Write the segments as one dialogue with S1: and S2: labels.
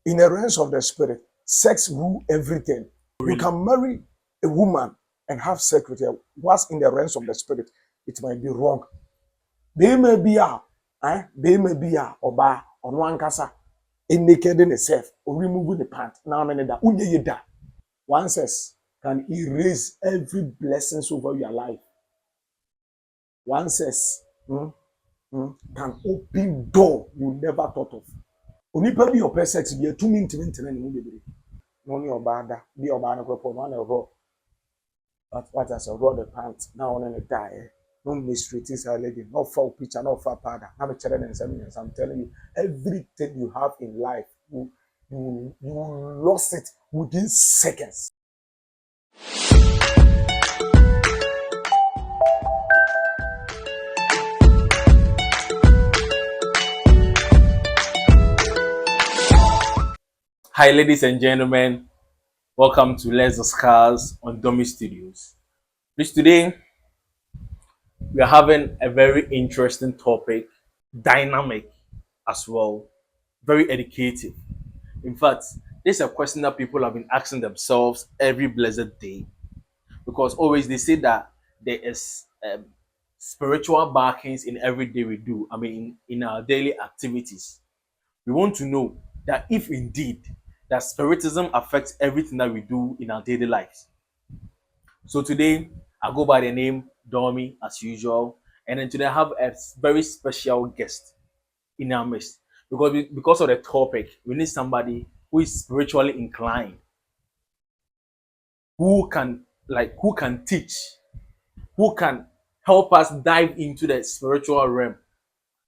S1: In the realms of the spirit, sex rule everything.
S2: Really?
S1: You can marry a woman and have sex with her. Whilst in the realms of the spirit, it might be wrong. They may be oba on one casa, naked in itself, or removing the pant. Now, that one says can erase every blessings over your life. One says can open door you never thought of. Onipa bi opɛ sex bi atumi ntene ne mu bebree. Na ɔne ɔbaa da bi ɔbaa no kɔpɔ no na ɛhɔ what as a raw the pants na ɔne ne die. No mistreating sa lady, no foul picture, no foul powder. Na me kyerɛ ne nsɛm. I'm telling you, everything you have in life, you lost it within seconds.
S2: Hi, ladies and gentlemen. Welcome to Let's Discuss on Domi Studios. Please, today we are having a very interesting topic, dynamic as well, very educative. In fact, this is a question that people have been asking themselves every blessed day, because always they say that there is spiritual backings in every day we do. I mean, in our daily activities. We want to know that if indeed that spiritism affects everything that we do in our daily lives. So today I go by the name Domi as usual, and then today I have a very special guest in our midst, because of the topic. We need somebody who is spiritually inclined, who can teach, who can help us dive into the spiritual realm.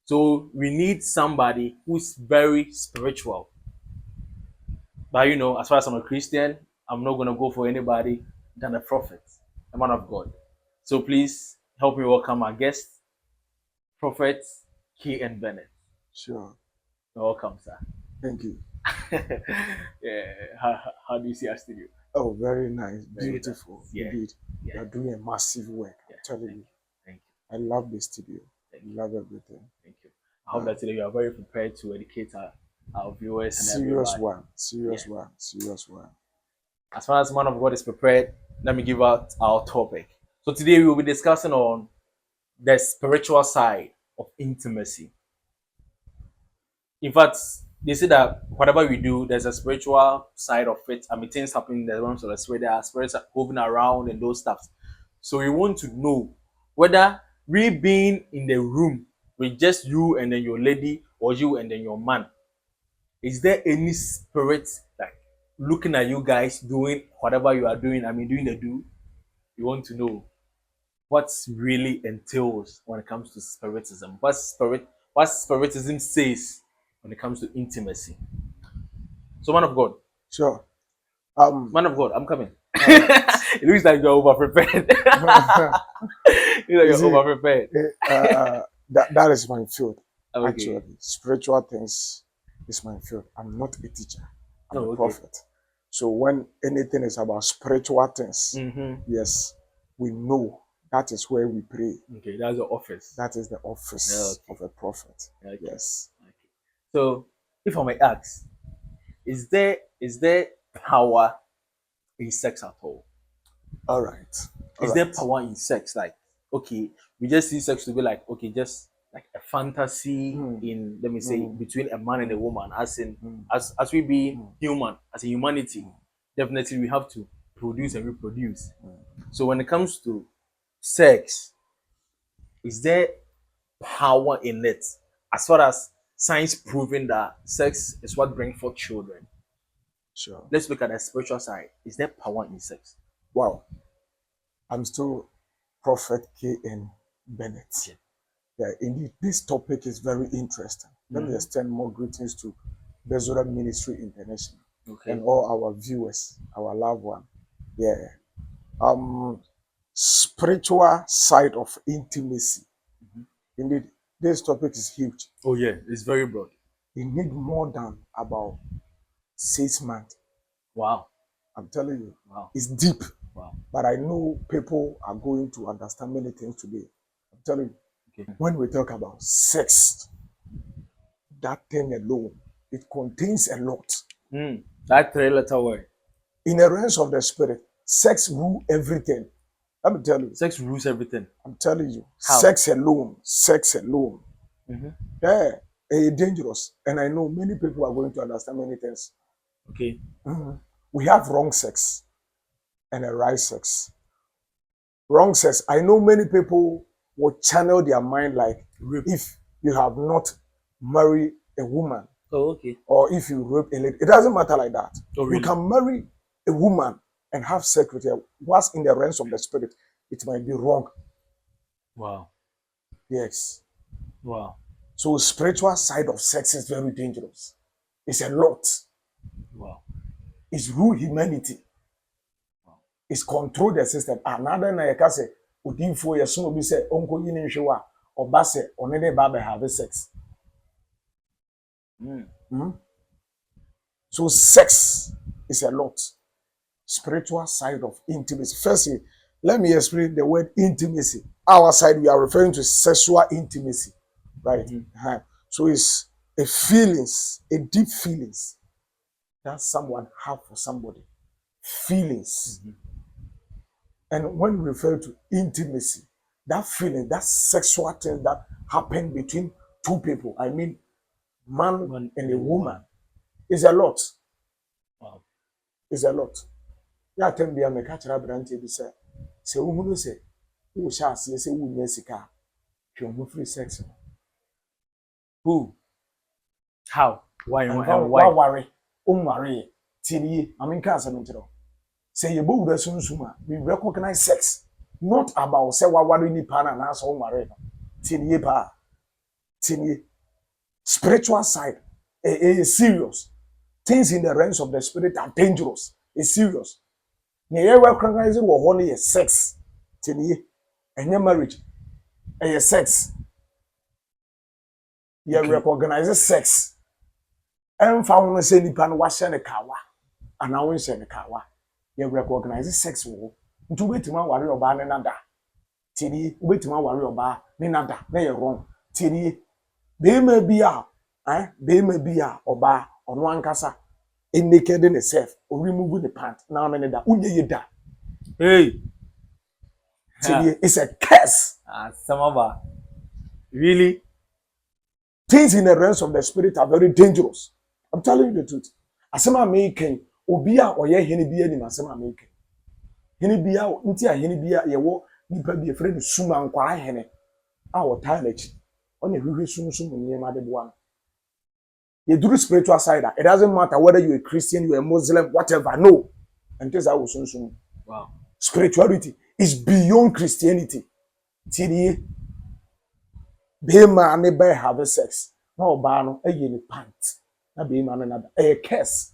S2: So we need somebody who's very spiritual. But as far as I'm a Christian, I'm not gonna go for anybody than a prophet, a man of God. So please help me welcome our guest, Prophet K.N. Bennett.
S1: Sure.
S2: You're welcome, sir.
S1: Thank you.
S2: Yeah. How do you see our studio?
S1: Oh, very nice.
S2: Very
S1: Beautiful.
S2: nice. Yeah.
S1: Indeed.
S2: Yeah.
S1: You're doing a massive work.
S2: Yeah.
S1: I'm telling you.
S2: Thank
S1: I love the studio.
S2: Thank
S1: I love everything.
S2: Thank you. I hope that today you are very prepared to educate our viewers and
S1: Serious
S2: everybody.
S1: one. Serious one.
S2: As far as man of God is prepared, let me give out our topic. So today we will be discussing on the spiritual side of intimacy. In fact, they say that whatever we do, there's a spiritual side of it. I mean, things happen in the realms of the spirit. There are spirits moving around and those stuff. So we want to know whether we being in the room with just you and then your lady, or you and then your man, is there any spirit like looking at you guys doing whatever you are doing? I mean, doing the do. You want to know what really entails when it comes to spiritism. What spiritism says when it comes to intimacy. So, man of God.
S1: Sure.
S2: Man of God, I'm coming. It looks like you're over prepared. You're over prepared.
S1: That is my field.
S2: Okay.
S1: Actually, spiritual things is my field. I'm not a teacher. I'm a prophet. So when anything is about spiritual things, yes, we know that is where we pray.
S2: Okay, that's the office.
S1: That is the office of a prophet.
S2: Okay.
S1: Yes.
S2: Okay. So, if I may ask, is there power in sex at all?
S1: All right.
S2: Is there power in sex? Like, okay, we just see sex to be like, okay, just like a fantasy in, let me say, between a man and a woman, as we be human, as a humanity, definitely we have to produce and reproduce. So when it comes to sex, is there power in it? As far as science proving that sex is what brings forth children.
S1: Sure.
S2: Let's look at the spiritual side. Is there power in sex?
S1: Wow. I'm still Prophet K.N. Bennett. Yeah, indeed, this topic is very interesting. Let me extend more greetings to Bezora Ministry International and all our viewers, our loved one. Yeah. Spiritual side of intimacy. Indeed, this topic is huge.
S2: Oh yeah, it's very broad.
S1: You need more than about 6 months.
S2: Wow.
S1: I'm telling you.
S2: Wow.
S1: It's deep.
S2: Wow.
S1: But I know people are going to understand many things today. I'm telling you. Okay. When we talk about sex, that thing alone, it contains a lot.
S2: That three-letter word.
S1: In the realms of the spirit, sex rule everything. Let me tell you.
S2: Sex rules everything.
S1: I'm telling you.
S2: How?
S1: Sex alone.
S2: Mm-hmm.
S1: Yeah, it's dangerous. And I know many people are going to understand many things.
S2: Okay.
S1: Mhm. We have wrong sex and a right sex. Wrong sex. I know many people will channel their mind like
S2: Rape.
S1: if you have not married a woman
S2: Oh, okay.
S1: or if you rape a lady. It doesn't matter like that.
S2: Oh,
S1: You
S2: really?
S1: can marry a woman and have sex with her. What's in the realms of the spirit, it might be wrong.
S2: Wow.
S1: Yes.
S2: Wow.
S1: So spiritual side of sex is very dangerous. It's a lot.
S2: Wow.
S1: It's rule humanity. It's control the system. Another na yɛka sɛ odinfo yɛ so obi sɛ onko yi ne nhwe wa ɔba sɛ ɔne ne ba bɛ have sex. Mm. So sex is a lot. Spiritual side of intimacy. Firstly, let me explain the word intimacy. Our side, we are referring to sexual intimacy, right? So it's a feelings, a deep feelings that someone have for somebody. Feelings. And when we refer to intimacy, that feeling, that sexual thing that happened between two people, I mean, man and a woman, is a lot.
S2: Wow.
S1: Is a lot. Ya tem bia me ka kira brante bi se wo hunu se wo sha ase se wo nya sika hwe ho free sex.
S2: Who? How? Why
S1: And
S2: and
S1: wa
S2: why?
S1: ware o nware tini amen ka asem ntiro. Say ye bo wura sunsum a we recognize sex not about say wa ware ni pa na so nware no. Tini pa. Tini spiritual side is serious. Things in the realms of the spirit are dangerous. It's serious. Ne ye recognize wo ho no sex. Tini enye marriage. Sex. You
S2: Okay.
S1: recognize sex. Ɛmfa ho no sɛ nipa no wahyɛ ne kawa anaa wonhyɛ ne kawa. You recognize sex wo. Nti wobɛtumi aware ɔbaa ne nada. Tieni wobɛtumi aware ɔbaa ne nada na yɛ wrong. Tieni bɛrima bi a ɔbaa ɔno ankasa naked in itself or remove the pant na ame ne da. Unye ye da.
S2: Hey.
S1: Tieni it's a curse.
S2: Some of us. Really?
S1: Things in the realms of the spirit are very dangerous. I'm telling you the truth. Asema making obi a oye hene bi ani asema making. Hene bi a nti a hene bi a ye wo nipa bi efre ne suma nkwa hene a wo time echi. On ehwehwe sunsun nyema de boa. You do the spiritual side. It doesn't matter whether you're a Christian, you're a Muslim, whatever. No. And this is sunsun.
S2: Wow.
S1: Spirituality is beyond Christianity. Tiye be man ne be have sex. No ba no eye ni pant. Na be man na a curse.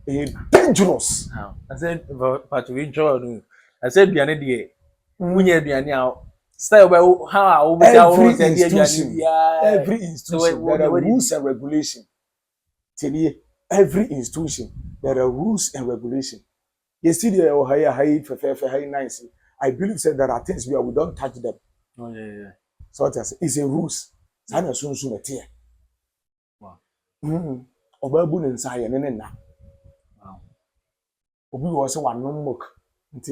S1: Dangerous.
S2: I said, but we enjoy. I said, Biane de. Munye Biane out. Stay away. How
S1: every institution, there are rules and regulation. Every institution, there are rules and regulation. You see the high nice. I believe that there are things where we don't touch them.
S2: Oh yeah.
S1: So it's a rules. Sana soon soon a tear.
S2: Wow.
S1: Obabu nsa ye ne na.
S2: Wow.
S1: Obi wo se wa no mok. Nti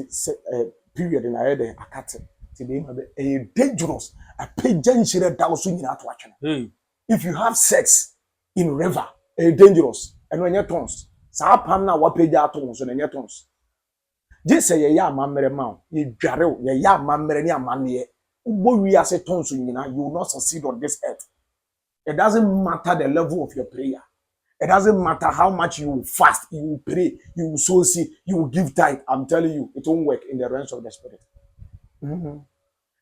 S1: period na ye de akate. Ti be ma be dangerous. A pagan shire da so nyina to atwene.
S2: Hey.
S1: If you have sex in river, dangerous. And when you tons, sa pam na wa page ato so na nye tons. Je say ye ya amamere ma o, ye dware o, ye ya amamere ni amane. Ubo wi ase tons nyina, you will not succeed on this earth. It doesn't matter the level of your prayer. It doesn't matter how much you fast, you will pray, you will sow seed, you will give tithe. I'm telling you, it won't work in the realms of the spirit.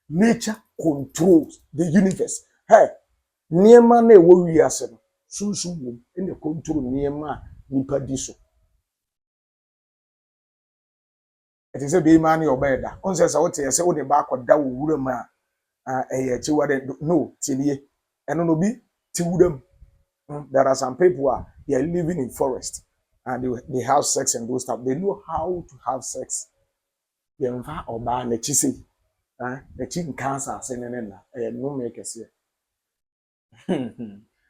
S1: Nature controls the universe. Hey, niema na ewo wi ase no sunsun wom ene control niema nipa di so. It is a be man your bed. On says I would say wo de ba akoda wo wura ma chi wade no tinie. Eno no bi ti wuram. There are some people who they are living in forest and they have sex and those stuff. They know how to have sex. They mfa oba na chi sei. Na chi cancer se ne na no make say.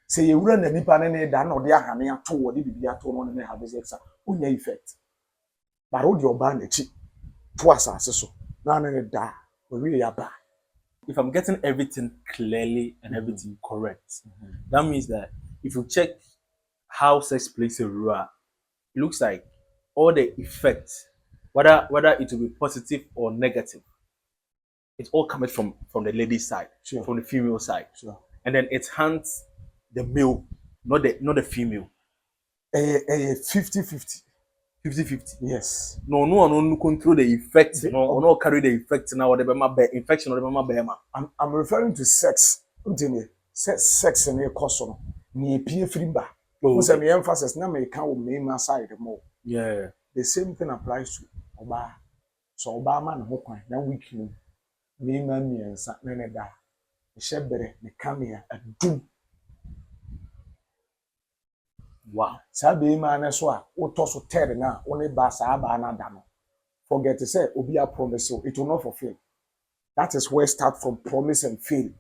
S1: Say you run any panene than or their honey at all, the baby at all, and have sex, on your effect. But hold your band, twice as so. None of it die. We really are bad.
S2: If I'm getting everything clearly and everything correct, that means that if you check how sex plays a role, it looks like all the effects, whether it will be positive or negative, it all comes from the lady side,
S1: Sure.
S2: from the female side,
S1: Sure.
S2: and then it hands the male, not the female.
S1: 50-50.
S2: 50-50.
S1: Yes.
S2: No control the effect. No carry the effect now. The infection or the
S1: I'm referring to sex. Sex and a custom. Near peer frimba. Most of the emphasis now may count main side more.
S2: Yeah.
S1: The same thing applies to Oba. So Obama and Hokwan, now we can me man and sat nene da. The shebere, the camera, a doom.
S2: Wow.
S1: Sabi man as well, or toss tear now, only basa abana dano. Forget to say, Obia promise you, it will not fulfill. That is where start from promise and fail.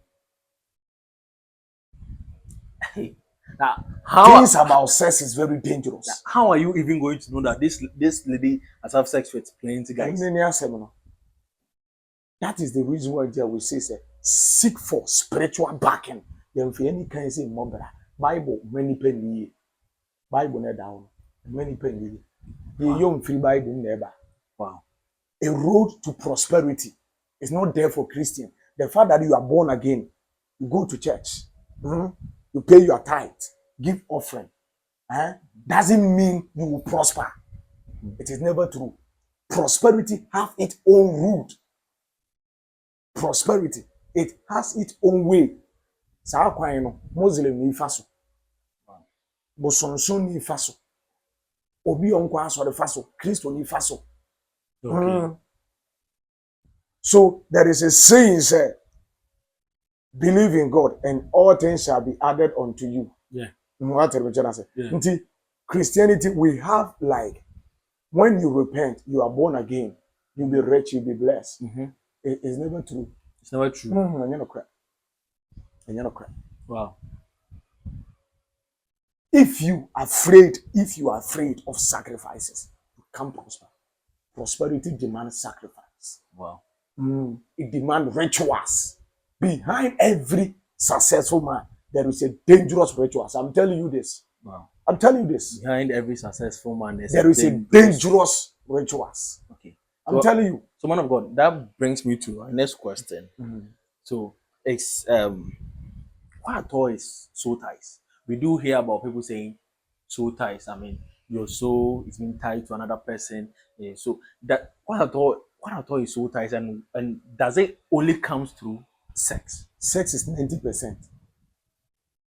S2: Now, how
S1: Things about sex is very dangerous.
S2: how are you even going to know that this lady has have sex with plenty guys?
S1: That is the reason why we say seek for spiritual backing. Then for any kind of say Bible many penny Bible not down many penny. The young free Bible never.
S2: Wow.
S1: A road to prosperity is not there for Christian. The fact that you are born again, you go to church, you pay your tithe, give offering, doesn't mean you will prosper. It is never true. Prosperity have its own root. Prosperity, it has its own way. Saa kwan no, Muslim ni fa so. Bosonson ni fa so. Obi onko asore fa so, Christo ni fa so.
S2: Okay.
S1: So there is a saying say, believe in God and all things shall be added unto you.
S2: Yeah.
S1: What the say?
S2: Yeah.
S1: Christianity, we have like when you repent, you are born again, you'll be rich, you'll be blessed. It's never true.
S2: It's never true. Wow.
S1: If you are afraid of sacrifices, you can't prosper. Prosperity demands sacrifice.
S2: Wow.
S1: It demands rituals. Behind every successful man, there is a dangerous rituals. I'm telling you this.
S2: Wow.
S1: I'm telling you this.
S2: Behind every successful man,
S1: there is a dangerous rituals.
S2: Okay.
S1: I'm telling you.
S2: So, man of God, that brings me to our next question. So, it's what at all is soul ties? We do hear about people saying soul ties. I mean, your soul is being tied to another person. So that what at all is soul ties, and does it only comes through sex?
S1: Sex is 90%.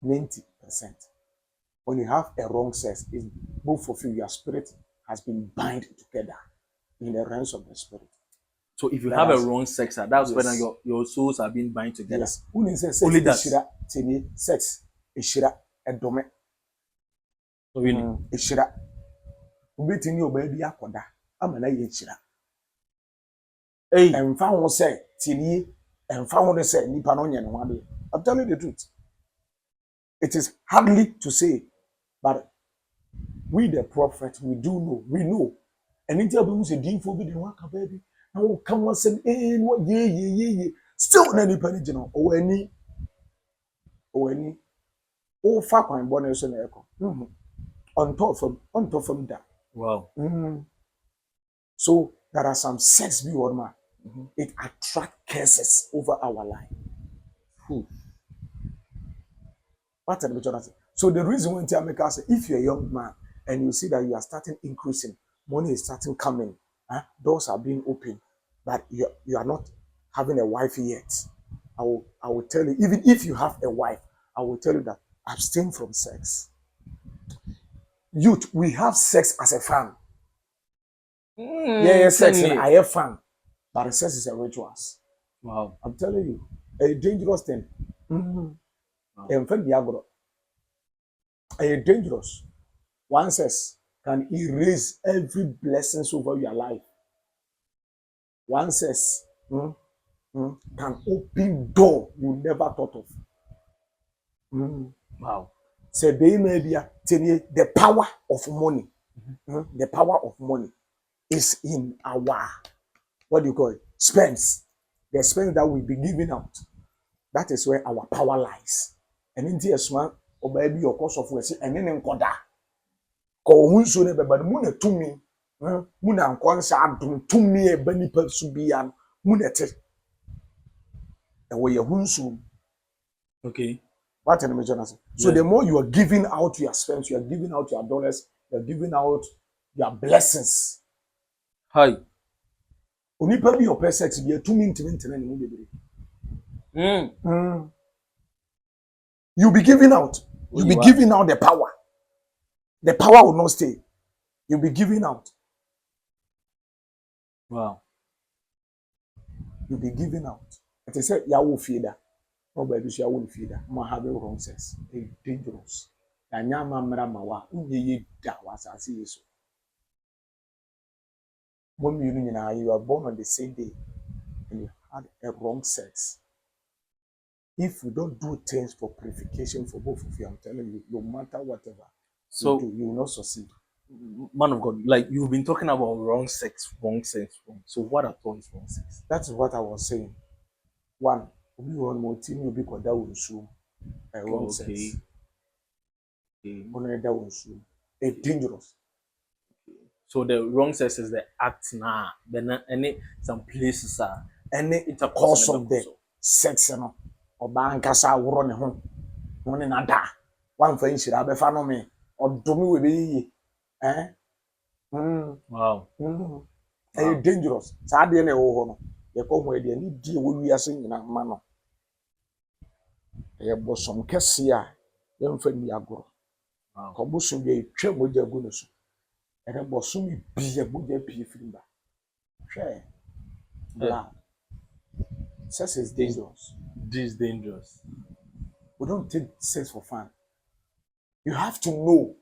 S1: 90%. When you have a wrong sex, in both of you, your spirit has been bind together in the realms of the spirit.
S2: So if you have a wrong sex, that's when your souls are being bind together.
S1: Yes. Only that. Sex is shira a dome.
S2: So really,
S1: it's shira. Ubiti ni obaby akoda. Amana ye shira.
S2: Hey.
S1: And found say tini and found say nipa no nye no ade. I'm telling you the truth. It is hardly to say, but we the prophets, we do know, we know. And in tell say dinfo bi de waka baby. Now come on say what ye. Still na nipa ni gino. O ani o fa kwan bone so na eko. On top from that.
S2: Wow.
S1: So there are some sex be one man. It attracts curses over our life. What are the So the reason why I make us say, if you're a young man and you see that you are starting increasing, money is starting coming, doors are being opened, but you are not having a wife yet. I will tell you, even if you have a wife, I will tell you that abstain from sex. Youth, we have sex as a fun. Sex and I have fun, but the sex is a rituals.
S2: Wow.
S1: I'm telling you, a dangerous thing. Wow. A dangerous. One sex can erase every blessings over your life. One sex can open door you never thought of.
S2: Wow.
S1: Say be maybe the power of money. The power of money is in our, what do you call it? Spends. The spends that we be giving out. That is where our power lies. And in the smart or baby your course of work and then encoda. Ko hunso ne beba mu na tumi. Mu na nkonsa adum tumi e ba nipa su bia mu na te. E wo ye hunso.
S2: Okay.
S1: What an imagine. So the more you are giving out your spends, you are giving out your dollars, you are giving out your blessings.
S2: Hi.
S1: Onipa bi your sex bi tumi ntimi ntene ne mu bebre. You be giving out. You be giving out the power. The power will not stay. You'll be giving out.
S2: Wow.
S1: You'll be giving out. It is said, ya will feed that. No, baby, you won't feed that. Ma have wrong sex. It's dangerous. And yama mramawa. Uye da was I see so. When you are born on the same day and you had a wrong sex. If you don't do things for purification for both of you, I'm telling you, no matter whatever
S2: So
S1: you do, you will not succeed.
S2: Man of God, like you've been talking about wrong sex. So what at all is wrong sex?
S1: That is what I was saying. One, we want more team, you'll be called that will assume a wrong sex. Only that will assume. It's dangerous.
S2: So the wrong sex is the act now. Then any some places are
S1: any intercourse of the sex, or bankasa woro ne ho. One in ada. One for inshira be fa no me. Or domi we be
S2: wow.
S1: It's dangerous. Sa de na wo ho no. Ye ko ho de ni die wo wiase nyina ma no. Ye bosom kese a ye mfa ni agoro. Ko bosom ye twa moja gu no so. Ere bosom bi ye moja pie firimba. Hwe. Blood. Sex is dangerous.
S2: This is dangerous.
S1: We don't take sex for fun. You have to know,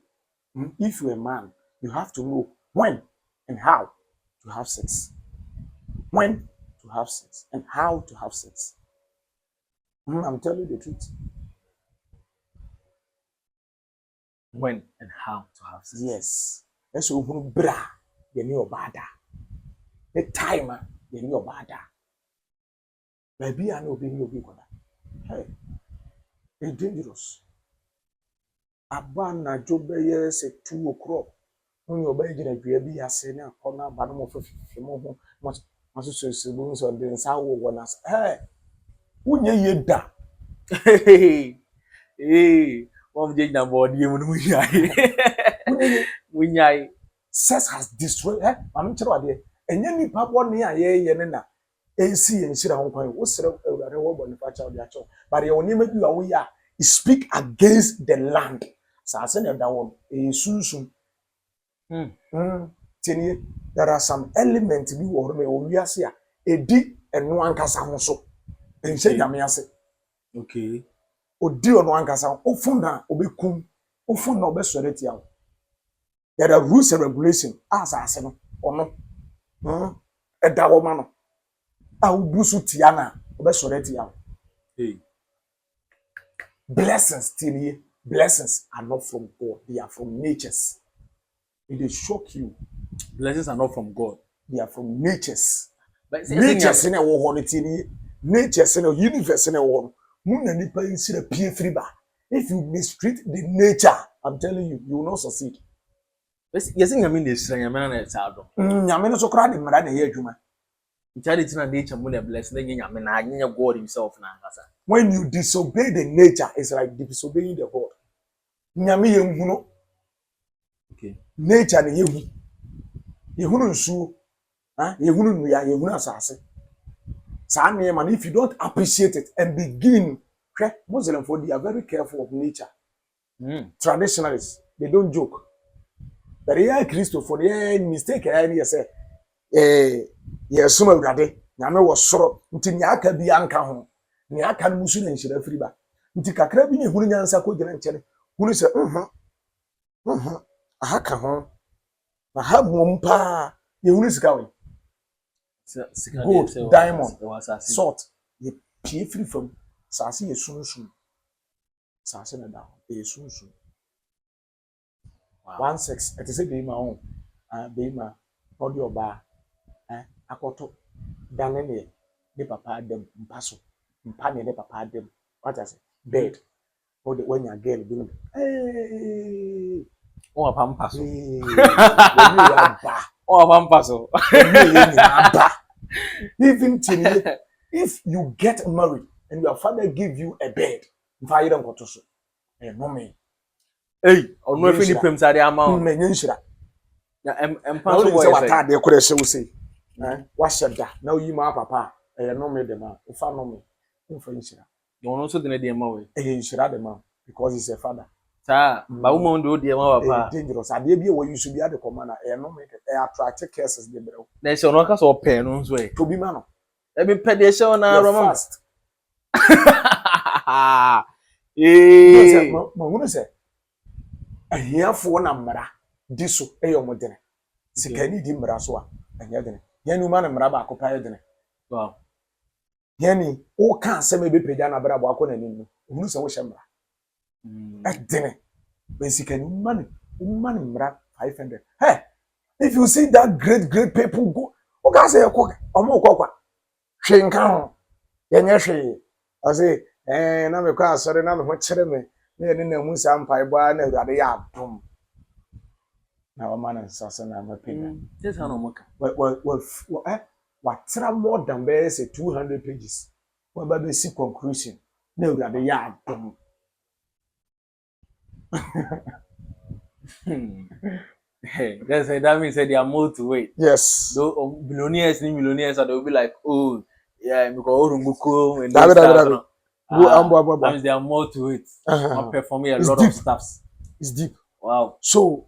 S1: if you're a man, you have to know when and how to have sex. When to have sex and how to have sex. I'm telling you the truth.
S2: When and how to have sex.
S1: Yes. That's why we bra, you know bada. The timer, you know bada. Maybe I know being your people. Hey, it's dangerous. Abana job yes at 2 o'clock. When you're by the baby, I say now, on a bottom of a more much siblings on the sour one as hey, who ye da?
S2: Hey, one day na body when
S1: Sex has destroyed. I'm telling you, and any papa near ye na AC and sit on coin. What's the but you only make you aware. Speak against the land. So I send that one. Soon. There are some elements we were me see a di and no ankasa ho so. Enche nyame ase.
S2: okay.
S1: Odi ono ankasa ofuna obekum ofuna obesore tia. There are rules and regulations as ase no ono. Eda wo ma no. A ubusu tia na obesore tia.
S2: Hey.
S1: Blessings are not from God. They are from natures. It will shock you.
S2: Blessings are not from God.
S1: They are from natures.
S2: But
S1: Natures in a war, natures in a universe in a war. Moon and nipa in a pie free bar. If you mistreat the nature, I'm telling you, you will not succeed.
S2: Yes, I mean this. I mean, it's hard.
S1: Yamena so crowded, Madame here, Juma.
S2: It's nature, moon bless. Then I mean, I need God Himself now.
S1: When you disobey the nature, it's like disobeying the God. Nyame yehuno.
S2: Okay.
S1: Nature ne yehu. Yehuno nsu. Yehuno nuya, yehuno asase. Sa man, if you don't appreciate it and begin, Muslim for they are very careful of nature. Traditionalists, they don't joke. But yeah, Christo for the mistake I say, yes, some brother, Yame was soro, until Yaka be anka home. Nyaka musu na nshira free ba. Nti kakra bi ne hunu nyansa ko gina nkyere. Hunu se aha ka ho. Na ha mom pa. Ye hunu sika we. Gold, diamond, salt. Ye pie free from sase ye sunu sunu. Sase na da. E sunsun.
S2: Wow.
S1: 1-6. It is a be my own. Be my body oba. Akoto. Dane ne papa adam mpaso. Mpa ne papa adam. What I say? Bed. Or the when you girl do. Hey.
S2: Oh, pampaso.
S1: When you are ba.
S2: Oh, pampaso.
S1: Even today, if you get married and your father give you a bed, if I don't go to so, no me.
S2: Hey, on no fini pem sa de amount.
S1: Menyenshira.
S2: Na
S1: Paso
S2: boy
S1: say what they could say. What da? Now you my papa. No me the man. If I know me, influencer.
S2: You also the dey ma we.
S1: Shira the man because he's a father.
S2: Sa, ba woman do dey ma papa.
S1: Dangerous. Ade bi we you should be at the commander. No me attract cases the bro.
S2: Na se no ka so pen no so e.
S1: To be man.
S2: E be pede se na Roman.
S1: Fast.
S2: Eh.
S1: Ma say ahiafo na mmara di so eyomodene sika ni di mmara so a anya dene yanu ma na mmara ba akopa yedene
S2: Wow.
S1: yani o ka asem ebe peja na bra bo akọ na nim no ohunu se wo hye mmara edene ben sika ni ma ni mmara 500. Hey, if you see that great people go o ka say ekọ omo kokwa hwenka ho yenye hwe o say na me kwa asore na me ho kire me na mu sa mpai bwa na urade ya adom na o man nsase na mapina
S2: This how no maka.
S1: What more than say 200 pages what about the see conclusion na urade ya adom
S2: Hey, that means they are more to wait.
S1: yes
S2: Though millionaires and they'll be like, oh yeah, because Orunguko and those stuff. That means they are more to it. Not performing a lot of stuffs.
S1: It's deep.
S2: Wow.
S1: So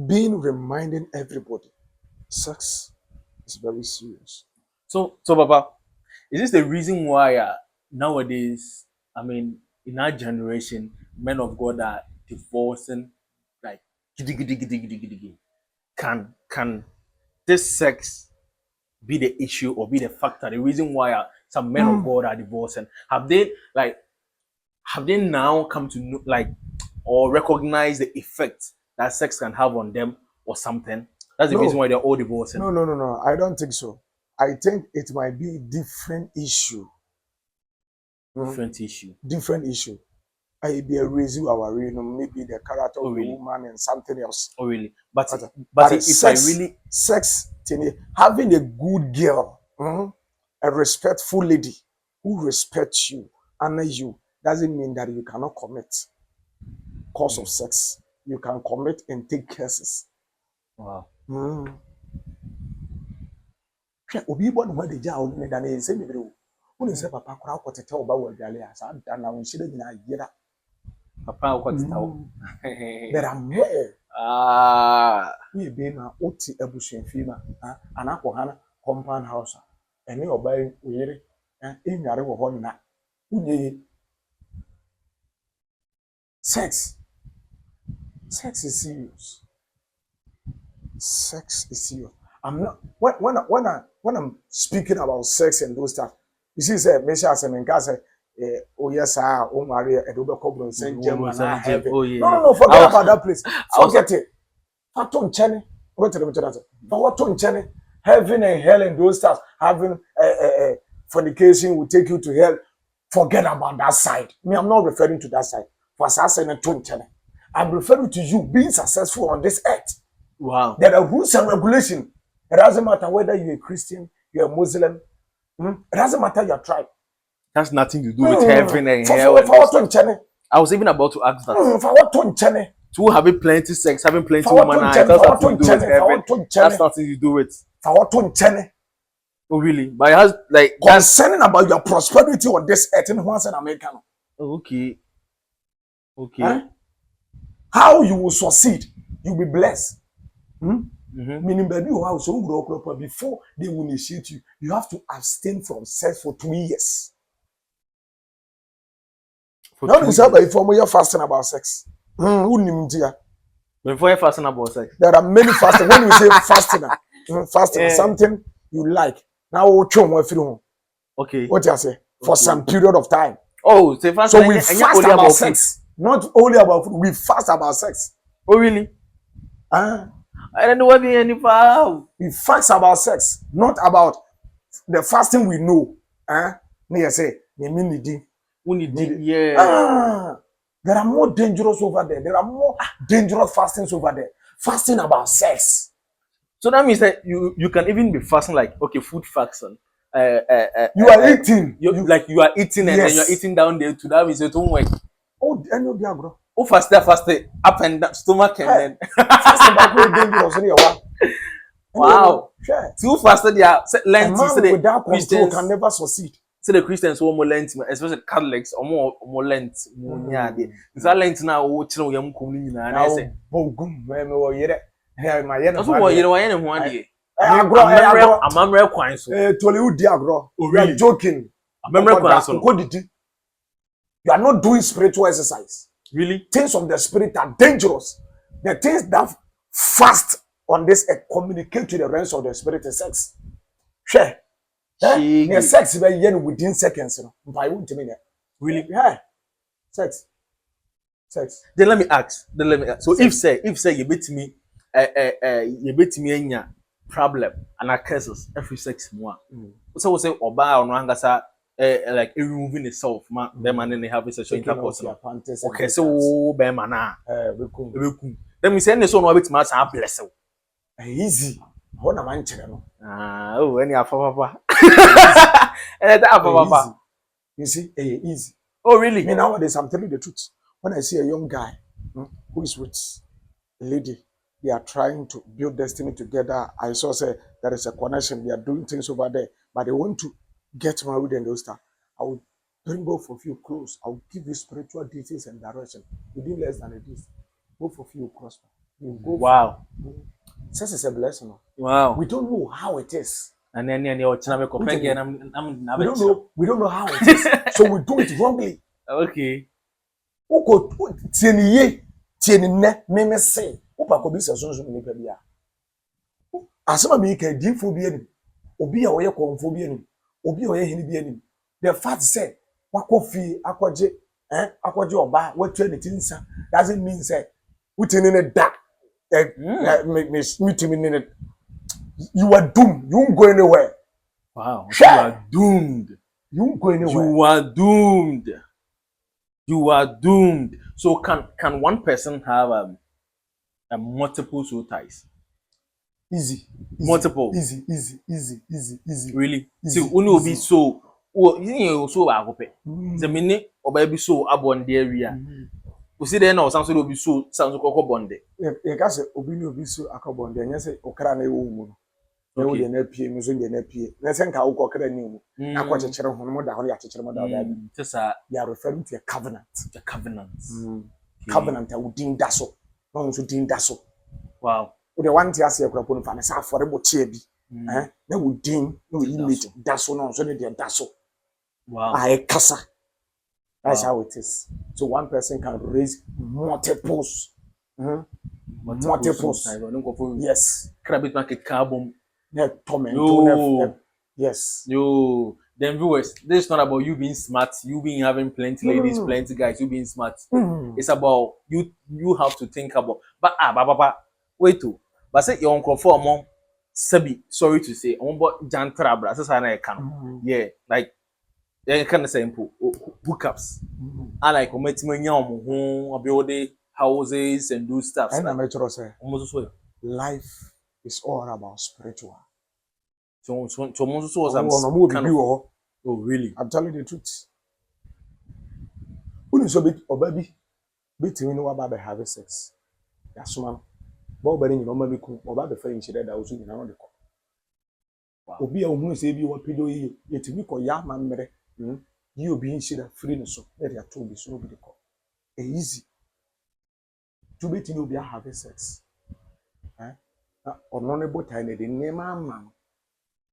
S1: being reminding everybody sex is very serious.
S2: So Papa, is this the reason why nowadays, I mean, in our generation, men of God are divorcing like can this sex be the issue or be the factor, the reason why some men of God are divorcing? Have they now come to know, like, or recognize the effect that sex can have on them or something? That's the reason why they're all divorcing.
S1: No. I don't think so. I think it might be different issue.
S2: Different issue.
S1: I be a reason maybe the character of the woman and something else.
S2: Oh really? But if
S1: sex,
S2: I really
S1: sex, having a good girl, a respectful lady who respects you, honor you, doesn't mean that you cannot commit. Cause of sex, you can commit and take cases.
S2: Wow.
S1: Obi born when the jaw ne da ne se bebre o. Woni se papa kora akotete oba wo adwale a sa da na won hire nyina yira.
S2: Papa akotete wo.
S1: There are more. We be na oti abusuafi ma anako hana compound house. Ene oba oyire enware wo ho na. Unye sex is serious. Sex is serious. I'm not when I'm speaking about sex and those stuff. You see, say, Mesha say, oh yes, oh Maria, and Uber Cobra, Saint German,
S2: oh yeah.
S1: No, forget about that place. Forget it. Faton Chenny, what to the but what on Chenny, heaven and hell and those stuff, having fornication will take you to hell. Forget about that side. Me, I'm not referring to that side. For assassin and Ton Chenny, I'm referring to you being successful on this earth.
S2: Wow.
S1: There are rules and regulations. It doesn't matter whether you're a Christian, you're a Muslim. It doesn't matter your tribe.
S2: That's nothing to do with heaven and hell. I was even about to ask that. To having plenty sex, having plenty women, that's nothing to do with heaven. That's nothing to do with. Oh really? But it has like
S1: concerning about your prosperity on this earth in once an American.
S2: Okay.
S1: How you will succeed, you'll be blessed. Meaning, baby, before they will initiate you, you have to abstain from sex for 2 years. Now, before you're fasting about sex.
S2: Before you're fasting about sex,
S1: there are many fasting. When you say fasting is something you like. Now, okay,
S2: what
S1: you say for some period of time.
S2: Oh, say fast
S1: So
S2: and
S1: we
S2: and
S1: fast
S2: only
S1: about
S2: about food.
S1: sex. Not only about food, we fast about sex.
S2: Oh really?
S1: Uh,
S2: I don't know what the any foul.
S1: we fast about sex, not about the fasting we know. Near say,
S2: Yeah.
S1: there are more dangerous over there. There are more dangerous fastings over there. Fasting about sex.
S2: So that means that you can even be fasting like okay, food fasting.
S1: You are eating.
S2: You like you are eating and then you're
S1: Yes.
S2: eating down there to that means it won't work.
S1: Oh, any of the agro.
S2: Oh, fast up and down stomach and
S1: Hey,
S2: then
S1: fasting back way dangerous.
S2: wow.
S1: Sure.
S2: Too fasted, yeah.
S1: A
S2: Lengthy. So
S1: man
S2: the
S1: without control can
S2: Christians,
S1: never succeed.
S2: so the Christians who are more lengthy, especially Catholics, or more length. Yeah, it's a length now. Watching we am coming in and I
S1: Now,
S2: say,
S1: bogum, me yere. Hey, my yere.
S2: that's what you know. I am one day.
S1: Agro, agro.
S2: I'm memory coin so.
S1: Toli udi agro.
S2: Oh
S1: You are
S2: really?
S1: joking.
S2: Memory coin so.
S1: You are not doing spiritual exercise.
S2: Really?
S1: Things of the spirit are dangerous. The things that fast on this communicate to the realms of the spirit is sex. Share. Near sex within seconds. By won't mean it.
S2: Really?
S1: Yeah. Sex.
S2: Then let me ask. So sex. if say you bet me any problem and a cases every 6 months. So we say oba or no angasa like removing itself ma be man and have sexual intercourse. Okay, so be man na bekum. Then me say any so no bit ma sa bless you.
S1: Easy. How na man chere no.
S2: Oh any afa papa. And that afa papa.
S1: You see, easy.
S2: Oh really?
S1: Me nowadays I'm telling you the truth. When I see a young guy who is with a lady, they are trying to build destiny together. I saw say there is a connection. They are doing things over there, but they want to get married and those stuff. I will bring both of you close. I will give you spiritual details and direction. Within less than a day, both of you will prosper. You go.
S2: Wow.
S1: Sex is a blessing.
S2: Wow.
S1: We don't know how it is.
S2: And then you're china
S1: we don't know how it is. So we do it wrongly.
S2: Okay.
S1: Uko tieni ne meme say upa ko bi se sonso ni pa bia asema mi ka difo bi ani obi a oye konfo bi ani obi a oye hini bi ani the fact say wakofi akwaje oba watu ani tinsa doesn't mean say utini ne da you are doomed. You won't go anywhere.
S2: Wow. You are doomed.
S1: You won't go anywhere.
S2: You are doomed. You are doomed. So can one person have a multiple soul ties?
S1: Easy.
S2: Multiple.
S1: Easy.
S2: Really?
S1: Easy.
S2: See, only will be so. Oh, you so agope. The minute or baby so abon the area. We see there now something will be so sounds like bonde.
S1: You can say obi no be so akobonde. You say okra na ewo mu. No dey na pie mu so dey na pie. Na say nka wo okra ni mu. Na kwa chechere ho mo da ho ya chechere mo da ba bi. They are referring to a covenant.
S2: The covenant.
S1: Okay. Covenant a wudin da so. No so din da so.
S2: Wow.
S1: O de one tia se akra pon fa na sa afore bo che bi. Na wudin no image da so no so dey da so.
S2: Wow.
S1: I kasa. That's how it is. So one person can raise multiples. Multiples. Yes.
S2: Crabit market carbon.
S1: Yes.
S2: Yo. Then viewers, this is not about you being smart, you being having plenty ladies, plenty guys, you being smart. It's about you have to think about. But wait to. But say your uncle for among Sabi, sorry to say, on board Jan Trabra, that's how I can. Yeah, like kind of simple hookups. I like build houses and do stuff.
S1: And I'm say life is all about spiritual.
S2: So oh really?
S1: I'm telling you the truth. When so bit or baby, bit you know about having sex. That's man. But you know, maybe cool or baby friend that was in another call. Obi a who say be what pedo yet me call ya man mere. You being shit free so let your two be so be the call. Easy. To be to be having sex. Or non-able time the name man.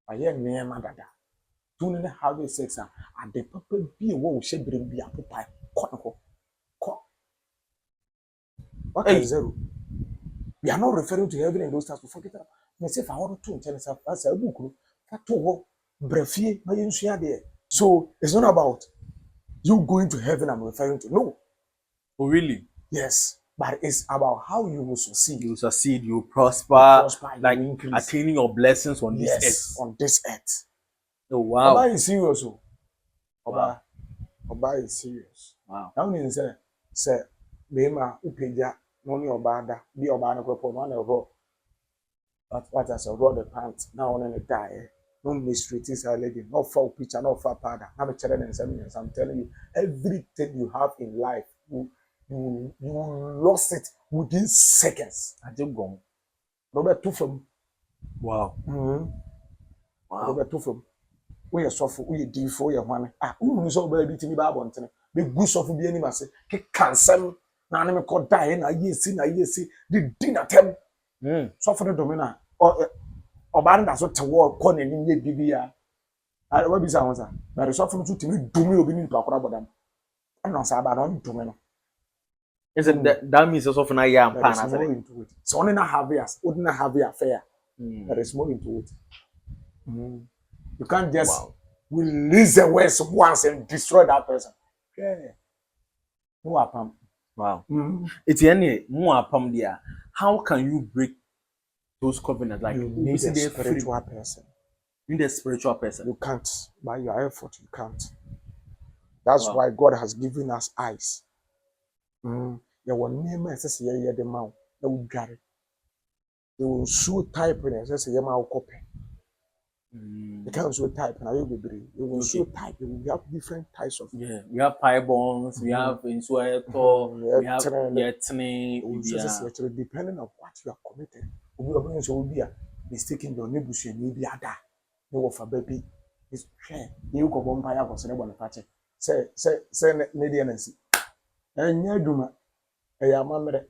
S1: I hear near my dada. Two having sex at the papa be a woe should bring be a papa. What is zero? We are not referring to heaven and those stars to forget about. Myself, I want to tell us as a book. That to brefie, my there. So it's not about you going to heaven I'm referring to. No.
S2: Oh, really?
S1: Yes. But it's about how you will succeed.
S2: You succeed, you
S1: You
S2: prosper,
S1: prosper, you
S2: like
S1: increase.
S2: attaining your blessings on this
S1: Yes,
S2: earth.
S1: on this earth.
S2: Oh, wow.
S1: Oba is serious. Oh.
S2: Wow.
S1: Oba is serious.
S2: Wow.
S1: Now you say Bema upeja money obada be oba no kwepo no na ro. But what as a roll the pants now on the die. No mistreat is a lady, no foul picture, no foul powder. I'm I'm telling you, everything you have in life, you lost it within seconds.
S2: I just gone.
S1: Robert Tufum.
S2: Wow.
S1: Mm-hmm.
S2: Wow.
S1: Robert Tufum. We are soft, we are deep for your one. Ah, who is all baby to me babonton? Be good soft be any mass. He can't send. Now I'm called dying. I see, the dinner tem. Suffer the domina. Or band that's what to walk corner in ye bibia. I will be sounds. But it's often to me, do me obedient to a them. I'm not about on domino.
S2: Is it that means also for now, yeah, I'm
S1: There is
S2: pan
S1: more into it. So only not have yes, wouldn't have the affair. There is more into it. You can't just release the words once and destroy that person. Yeah. No apam.
S2: Wow. It's any more apam there. How can you break those covenants? Like
S1: you need a spiritual person.
S2: You need a spiritual person.
S1: You can't. By your effort, you can't. That's why God has given us eyes. You will name it says yeah the mouth. That will got it. They will show type in it says yeah mouth copy. They can't show type and I will be brave. They will show type. We have different types of.
S2: Yeah, we have pie bonds. We have insuator. We have yetne.
S1: Depending on what you are committed. We will be mistaking your neighbors and maybe other. No of a baby. It's fair. You go vampire was never on the say Nadiancy. And Yaduma, a yamamre.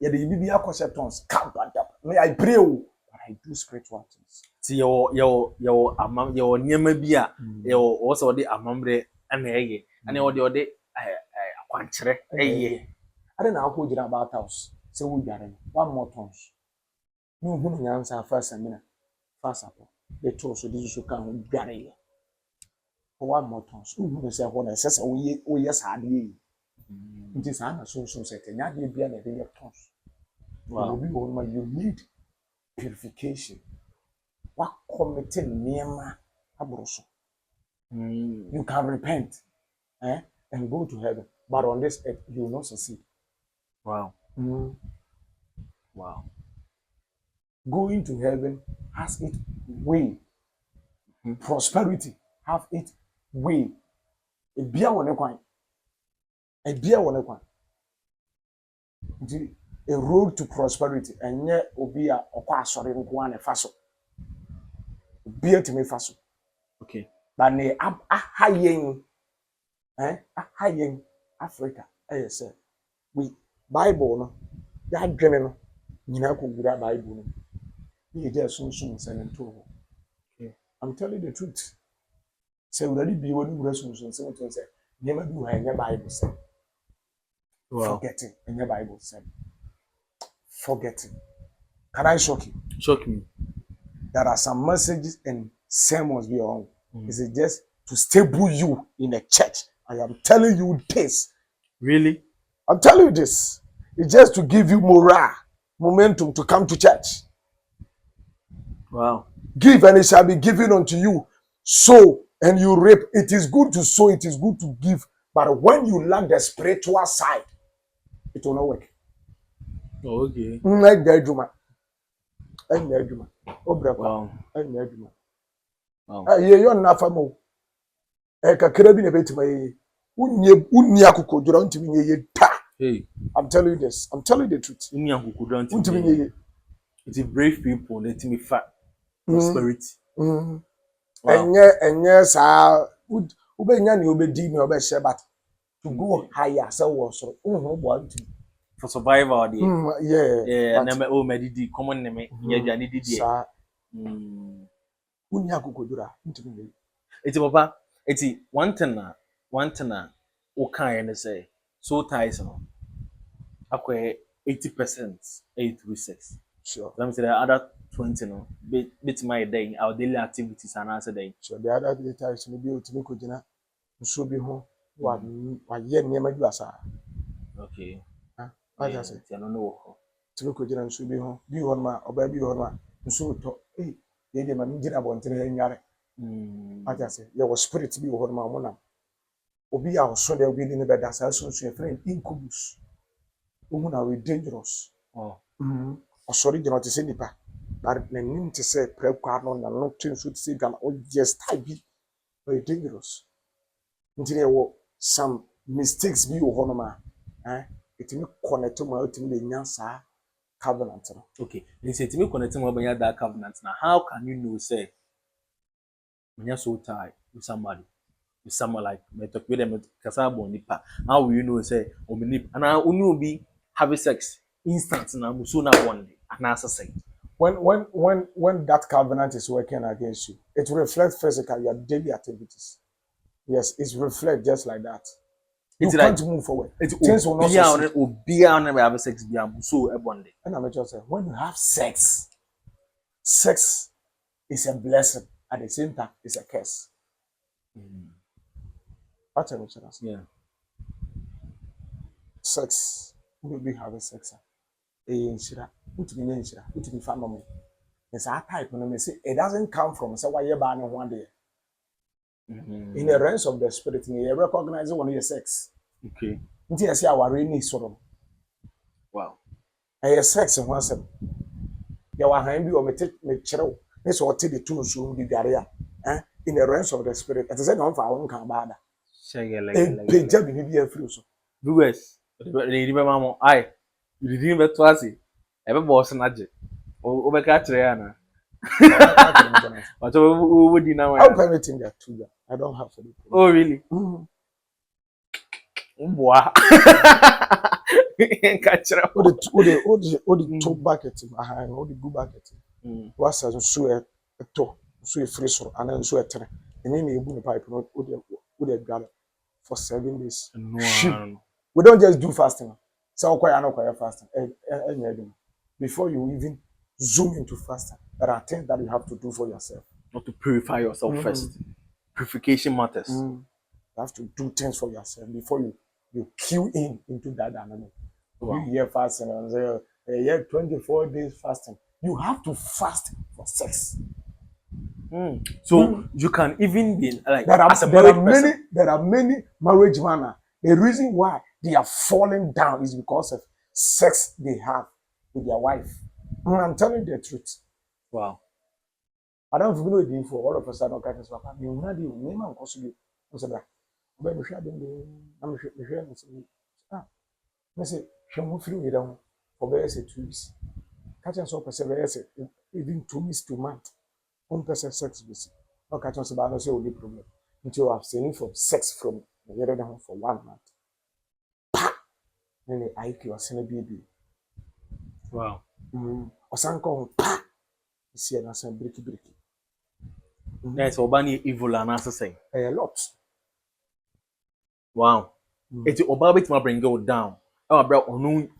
S1: Yet the Bibia conceptons can't back up. May I pray, but I do spiritual things.
S2: See your Niamabia, your also the amambre and egg, and your de quantre.
S1: I don't know who did about house. So we got him. One more tons. No woman answer first a minute. Fast up. They told so this should come Gary. For one more tons. Who say when I says, oh, yes, I did. It is an so set, and not be an idea of tons. Wow, you need purification. What committing Nema Abroso? You can repent and go to heaven, but on this earth, you will not succeed.
S2: Wow. Wow.
S1: Going to heaven has its way. Prosperity have its way. A beer on a coin. A beer on a coin. A road to prosperity, and yet obia or sorry, one a faso. Beer to me faso.
S2: Okay.
S1: But ne a high Africa. Say we Bible no. That dreaming no. You could read Bible. You just soon send to. Okay. I'm telling the truth. Say already be one who soon say never do I Bible say. Forgetting in your Bible said. Forgetting. Can I shock you?
S2: Shock me.
S1: There are some messages and sermons beyond. Is it just to stable you in a church? I am telling you this.
S2: Really?
S1: I'm telling you this. It's just to give you morale, momentum to come to church.
S2: Wow.
S1: Give and it shall be given unto you. Sow and you reap. It is good to sow, it is good to give. But when you learn the spiritual side, it will not work.
S2: Okay.
S1: Like the Juma.
S2: Wow.
S1: Wow. You're not famous. Kakra bi na betima ye. Unni akokodura untimi nye ye ta.
S2: Hey.
S1: I'm telling you this. I'm telling you the truth.
S2: Unni akokodura
S1: untimi nye ye.
S2: It's a brave people. Let me fat prosperity.
S1: Enye sa ubenya ni obedi ni obehye but to go higher say wo so bo
S2: for survival
S1: yeah.
S2: Yeah, na o medidi common name ye aduane didi
S1: sa unni akokodura untimi nye.
S2: It's papa. It's one thing o kan and say so ties no. Akwe 80% 8 to 6.
S1: Sure.
S2: Let me say the other 20 no. Bit my day, our daily activities and answer day.
S1: So the other day times no bi otimi ko gina nsuo bi ho wa ye nneema bi asa.
S2: Okay.
S1: Ah, what
S2: Yeah,
S1: I say?
S2: I don't know.
S1: Timi ko gina nsuo bi ho bi ho ma oba bi ho ma nsuo to ye de ma ngira bontere he nware. What I say? Your spirit bi ho ma mo na obi a so de obi ni be da sa so so friend incubus. Women are dangerous.
S2: Oh.
S1: Sorry, do not say nipa. But the name to say prep card on the long chain should say gun or just type be very dangerous. Until some mistakes be your honor. It may connect to my ultimate nyansa covenant.
S2: Okay. They say to me connecting with that covenant. Now, how can you know say when you're so tired with someone like me talk with them kasabo nipa? How will you know say o me nipa? And I only be having sex instant na muso na one day and answer say.
S1: When that covenant is working against you, it reflects physically your daily activities. Yes, it's reflect just like that. You
S2: It's
S1: can't
S2: like
S1: move forward.
S2: things will not succeed. Be on never have sex be so one day.
S1: And I'm just saying, when you have sex, sex is a blessing. At the same time, it's a curse. What am I saying?
S2: Yeah.
S1: Sex, we be having sex. Inshira, put me inshira, put me family. It's our type. When I say it doesn't come from say why you ban one day. In the realms of the spirit, you recognize when you sex.
S2: Okay.
S1: Until you see our rainy sort.
S2: Wow.
S1: And sex in one step. You are handy or me chill. This what the two soon be barrier. In the realms of the spirit, it is a non for our own cambada. A big job in the free so.
S2: Viewers, they remember mama, I, you didn't even twice. Ever boss and adject. Oh, over catch Rihanna. But who would you know?
S1: I'm permitting that too. I don't have to do.
S2: Oh, really? Wow. Catch her.
S1: All the two buckets behind, all the good buckets. What's a so a toe, so a free so, and then so a tenor. And then you put the pipe, would have got for 7 days.
S2: No.
S1: We don't just do fasting. So, quite no quiet fasting. Before you even zoom into fasting, there are things that you have to do for yourself.
S2: Not to purify yourself first. Purification matters.
S1: You have to do things for yourself before you cue into that dynamic. Wow. You hear fasting and say, 24 days fasting. You have to fast for sex.
S2: So you can even be like
S1: there are many marriage men. The reason why they are falling down is because of sex they have with their wife. I'm telling you the truth.
S2: Wow.
S1: I don't know the info. All of a sudden, okay, so I'm not the name of possible. I said, "But we should I'm sure I say, "Show me through it for various 2 weeks." Catch us up as even 2 weeks to month. 1% sex busy. No catch us about no say only problem. Until you abstaining from sex from the other than for 1 month. Then the IQ was in a baby.
S2: Wow.
S1: Or some call pa. You see, and I say breaky.
S2: That's Obani evil and answer saying.
S1: A lot.
S2: Wow. It's Obama to bring go down. Oh, bro,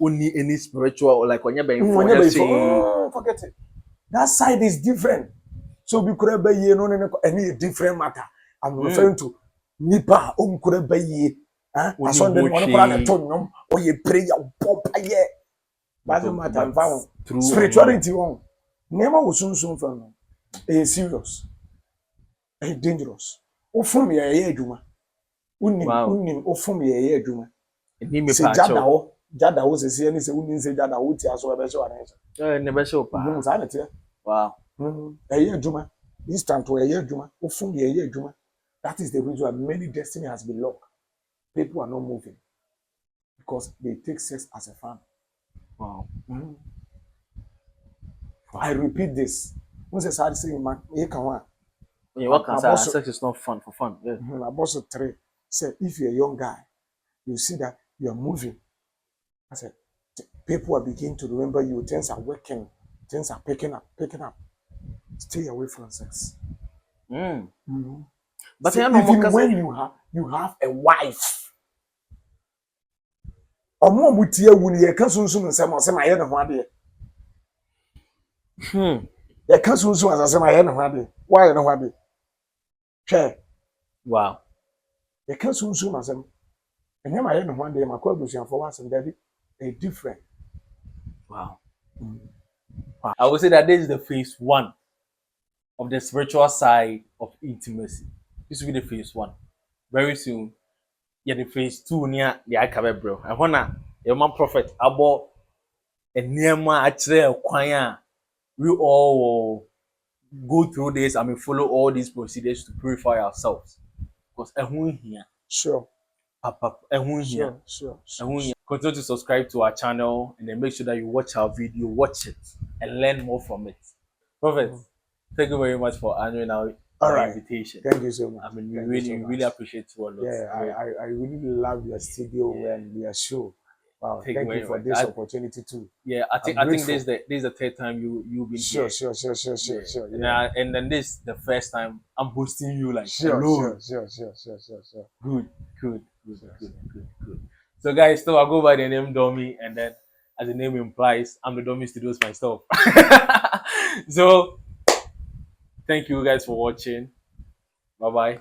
S2: only any spiritual or like when you're being
S1: forget it. That side is different. So we could have any different matter. I'm referring to Nipa could have be I saw them one tone or you pray your pop yeah. Doesn't matter. I'm found spirituality wrong. Never was soon from a serious, a dangerous. Oh, from me a juma. Unim, oh, from me a juma. Say Jada was a CNC, say Jada would say as well as
S2: never show. Wow.
S1: A year juma. Instant to a year juma. Oh, from me a year juma. That is the reason why many destiny has been locked. People are not moving because they take sex as a fun.
S2: Wow.
S1: I repeat this. Once I started saying, you can want.
S2: What can say? Sex is not fun for fun. Yeah.
S1: My boss three said, if you're a young guy, you see that you're moving. I said, people are beginning to remember you. Things are working. Things are picking up. Stay away from sex. But so even when you have a wife, ọmọ mu tie wu ni yẹ ka sunsun nsẹm ọsẹ ma yẹ ne ho adeɛ. yɛka sunsun asasɛm ayɛ ne ho ade wayɛ ne ho ade hwɛ
S2: Wow.
S1: yɛka sunsun asɛm ɛnyɛma ayɛ ne ho ade makɔ abusuafoɔ w'asɛm dɛbi ɛyɛ different.
S2: Wow. I would say that this is the phase one of the spiritual side of intimacy. This will be the phase one. Very soon, yeah, the phase two near the Akabe bro. I wanna your man prophet about a near man actually choir. We all will go through this. I mean, follow all these procedures to purify ourselves. Because here,
S1: Sure,
S2: papa, here,
S1: sure.
S2: continue to subscribe to our channel and then make sure that you watch our video, watch it, and learn more from it. Prophet, thank you very much for honoring our invitation.
S1: Thank you so much.
S2: I mean, we really appreciate you a lot.
S1: Yeah, I really love your studio and your show. Wow, thank you for this opportunity too.
S2: Yeah, I think this is the third time you've been
S1: Sure.
S2: here.
S1: Yeah.
S2: And then this the first time I'm hosting you like
S1: Sure.
S2: Good. So guys, still I go by the name Domi, and then as the name implies, I'm the Domi Studios myself. So thank you guys for watching. Bye bye.